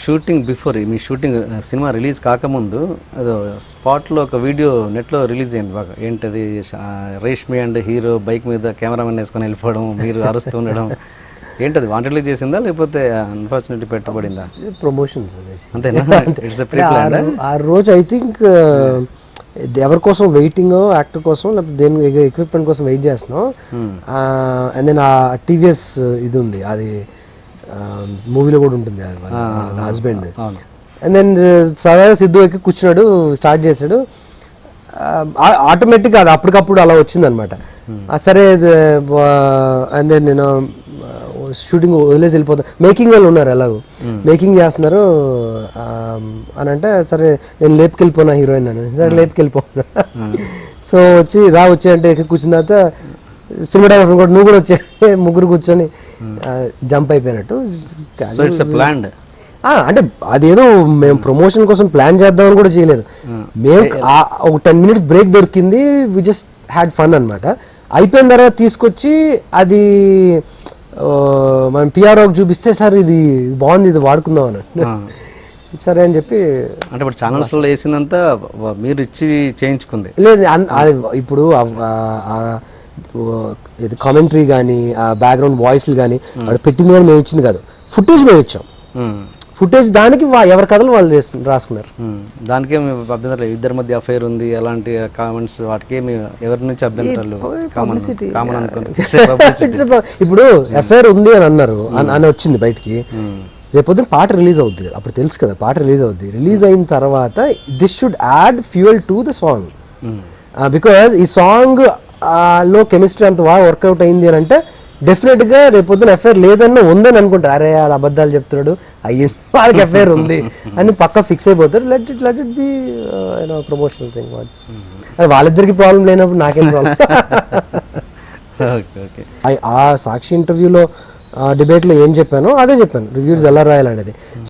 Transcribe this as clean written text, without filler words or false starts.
Shooting before, మీ shooting cinema release కాకముందు అదో స్పాట్లో ఒక వీడియో నెట్లో రిలీజ్ అయింది బాగా. ఏంటది, రేష్మి అండ్ హీరో బైక్ మీద కెమెరామెన్ వేసుకొని వెళ్ళిపోవడం, మీరు అరుస్తూ ఉండడం. ఏంటది వాంటెడ్లీ చేసిందా లేకపోతే అన్ఫార్చునేట్లీ పెట్టుబడిందా? ప్రమోషన్స్ అంతేనా? It's a pre plan. ఆ రోజు ఐ థింక్ ఎవరి కోసం వెయిటింగ్, యాక్టర్ కోసం లేకపోతే దేని ఎక్విప్మెంట్ కోసం వెయిట్ చేస్తున్నాం. అండ్ దెన్ ఆ టీవీఎస్ ఇది ఉంది, అది మూవీలో కూడా ఉంటుంది, అది వాళ్ళ హస్బెండ్. అండ్ దెన్ సదాగా సిద్ధు ఎక్కి కూర్చున్నాడు, స్టార్ట్ చేశాడు. ఆటోమేటిక్గా అది అప్పటికప్పుడు అలా వచ్చిందనమాట. సరే అండ్ దెన్ నేను షూటింగ్ వదిలేసి వెళ్ళిపోతాను. మేకింగ్ వాళ్ళు ఉన్నారు, ఎలాగో మేకింగ్ చేస్తున్నారు అని అంటే, సరే నేను లేపుకెళ్ళిపోయినా హీరోయిన్ అని. సరే లేపుకెళ్ళిపోయినా. సో వచ్చి అంటే ఎక్కి కూర్చున్న తర్వాత సినిమాటోగ్రఫర్ కూడా నువ్వు కూడా వచ్చే, ముగ్గురు కూర్చొని జంప్ అయిపోయినట్టు. అంటే అదేదో మేము ప్రమోషన్ కోసం ప్లాన్ చేద్దామని కూడా చేయలేదు. మేము ఒక 10 minutes బ్రేక్ దొరికింది, వి జస్ట్ హ్యాడ్ ఫన్ అనమాట. అయిపోయిన తర్వాత తీసుకొచ్చి అది మనం పిఆర్ఓకి చూపిస్తే, సార్ ఇది బాగుంది, ఇది వాడుకుందాం అని. సరే అని చెప్పి, అంటే ఇప్పుడు ఛానల్స్లో వేసిందంతా మీరు ఇచ్చి చేయించుకుంది లేదు. ఇప్పుడు ఇది కామెంటరీ కానీ ఆ బ్యాక్గ్రౌండ్ వాయిస్లు కానీ వాడు పెట్టింది కానీ మేము ఇచ్చింది కాదు, ఫుటేజ్ మేము ఇచ్చాం. ఫుటేజ్ దానికి ఎవరి కథలు వాళ్ళు రాసుకున్నారు. దానికే అభ్యంతరాలు, ఇద్దరి మధ్య అఫైర్ ఉంది అలాంటి కామెంట్స్, వాటికి ఎవరి నుంచి అభ్యంతరాలు? ఇప్పుడు అఫైర్ ఉంది అని అన్నారు అని వచ్చింది బయటికి, రేపొద్దున పాట రిలీజ్ అవుద్ది, అప్పుడు తెలుసు కదా పాట రిలీజ్ అవుద్ది. రిలీజ్ అయిన తర్వాత this should add fuel to the song, because ఈ సాంగ్ లో కెమిస్ట్రీ అంత బాగా వర్కౌట్ అయింది అని అంటే డెఫినెట్గా రేపొద్దున అఫైర్ లేదన్నా ఉందని అనుకుంటారు. అరే వాళ్ళ అబద్ధాలు చెప్తున్నాడు, అయ్యింది వాళ్ళకి అఫైర్ ఉంది అని పక్కా ఫిక్స్ అయిపోతారు. Let it be promotional thing. అది వాళ్ళిద్దరికి ప్రాబ్లం లేనప్పుడు నాకేం ప్రాబ్లం. ఆ సాక్షి ఇంటర్వ్యూలో డిబేట్లో ఏం చెప్పానో అదే చెప్పాను, రివ్యూస్ ఎలా రాయాలనేది.